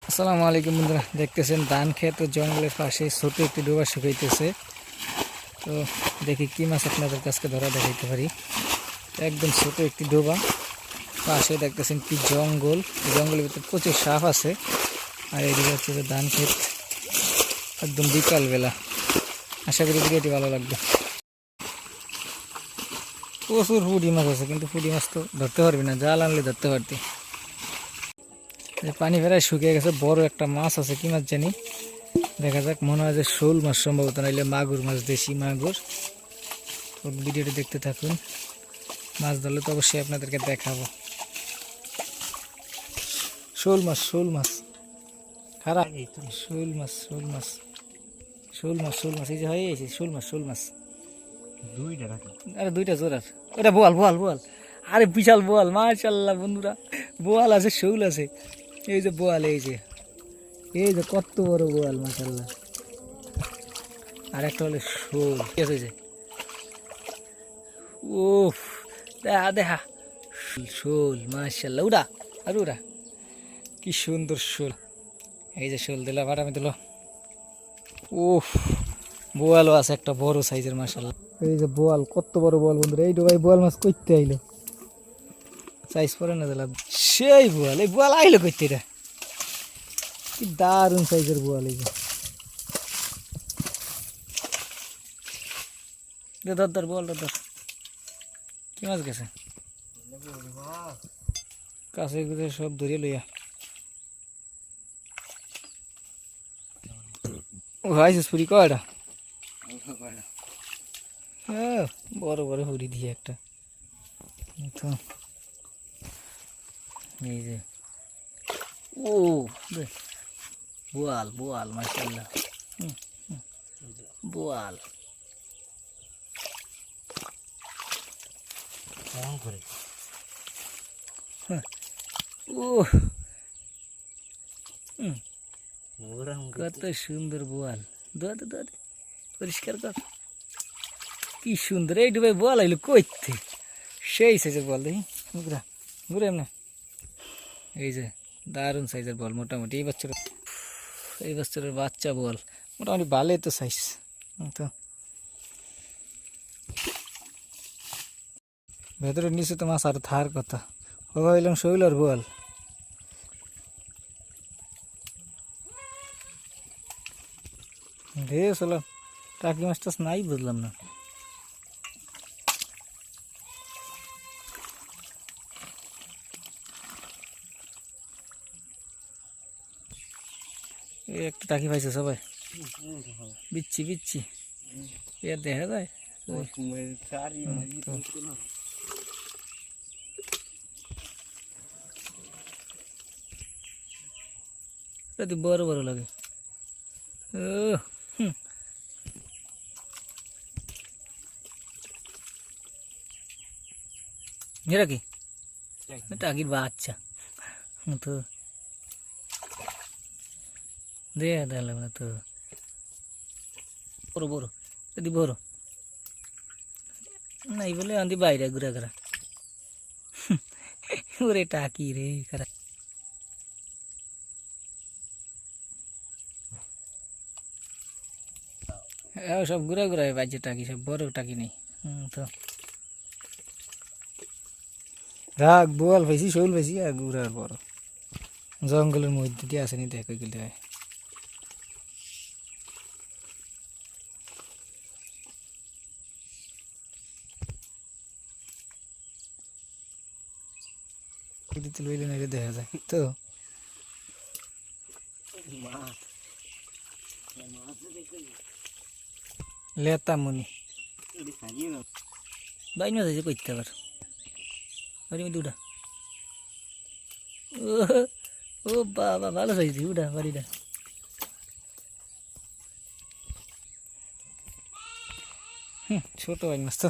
আসসালামু আলাইকুম বন্ধুরা, দেখতেছেন ধান ক্ষেত ও জঙ্গলের পাশে ছোট একটি ডোবা শুকাইতেছে। তো দেখি কি মাছ আপনাদের কাছে ধরা দেখাইতে পারি। একদম ছোট একটি ডোবা, পাশে দেখতেছেন কি জঙ্গল, জঙ্গলের ভিতরে প্রচুর সাপ আছে। আর এদিকে হচ্ছে যে ধান ক্ষেত, একদম বিকালবেলা। আশা করি ভিডিওটি ভালো লাগবে। প্রচুর ফুটি মাছ আছে, কিন্তু ফুটি মাছ তো ধরতে পারবি না, জাল আনলে ধরতে পারতি। পানি প্রায় শুকিয়ে গেছে, বড় একটা মাছ আছে, কি মাছ জানি, দেখা যাক। মনে হয় যে শোল মাছ সম্ভবত, নাইলে মাগুর মাছ, দেশি মাগুর। ভিডিওটি দেখতে থাকুন, মাছ ধরলে তো অবশ্যই আপনাদেরকে দেখাবো। শোল মাছ, শোল মাছ, খারাপ শোল মাছ, শোল মাছ, শোল মাছ, শোল মাছ, এই যে হয়ে গেছে শোল মাছ, শোল মাছ দুইটা নাকি? আরে দুইটা জোরার, ওটা বোয়াল, বোয়াল, বোয়াল। আরে বিশাল বোয়াল, মাশাআল্লাহ বন্ধুরা, বোয়াল আছে, শোল আছে। এই যে বোয়াল, এই যে, এই যে কত বড় বোয়াল, মাশাআল্লাহ। আর একটা হলো শোল, ঠিক আছে। যে ও দেখা দেখা শোল, মাশাআল্লাহ। উড়া আর উড়া, কি সুন্দর শোল। এই যে শোল দিলাম, আর আমি দিল। ও বোয়ালও আছে একটা বড় সাইজের, মাশাআল্লাহ। এই যে বোয়াল, কত বড় বোয়াল বন্ধুরা। এই ডোবাই বোয়াল মাছ করতে আইলো, সাইজ পরে না দিলাম, সেই বোয়াল। এই বোয়াল আইলো করতে, এটা কি দারুণ সাইজের বোয়াল। এই যে ধর ধর বোয়ালটা ধর, কি মাছ গেছে কাছে গুছে সব ধরে লইয়া। ও আইসিস পুরি কয়টা, বড় বড় হুড়ি দিয়ে একটা। তো এই যে ও বোয়াল, বোয়াল, মাশাআল্লাহ, বোয়াল। ও কত সুন্দর বোয়াল, দোয়া দে, দোয়া দে, পরিষ্কার কর। কি সুন্দর এই ডুবে বোয়াল আইলো কইতে, সেই সাইজের বল। দেখি ঘুরা ঘুরে এমনি, এই যে দারুণ সাইজের বল। মোটামুটি এই বছরের বাচ্চা বল, মোটামুটি ভালোই তো সাইজ। তো ভেতরে নিচে তো মাছ আর থার কথা, ও ভাবলাম শৈল আর বোয়াল। ঢে চলো, টাকি মাছ টাছ নাই, বুঝলাম না। এই একটা টাকি পাইছে সবাই, বিচ্ছি বিচ্ছি, এর দেখা যায়। যদি বড় বড় লাগে। ও এরা কি টাকির বাচ্চা তো, দেখা দেখলাম না তো। বড় বড়, যদি বড় নাই বলে আন্দি বাইরে ঘুরা ঘুরা। ওরে টাকি রে খারাপ। সব ঘুরা ঘুরা বাজে টাকি, সব বড় টাকি নেই। তো রাগ বোয়াল পাইছি, শোল পাইছি, আর ঘুরার বড় জঙ্গলের মধ্যে দিয়ে আসেনি, দেখে গেলে হয়। লইলে না দেখা যায় তো। লেতা মনি বাইন যাইছে করতে আবার বাড়ি দুটা। ও বাবা, ভালো চাইছি উঠা বাড়িটা। ছোট বাইন মাছ তো।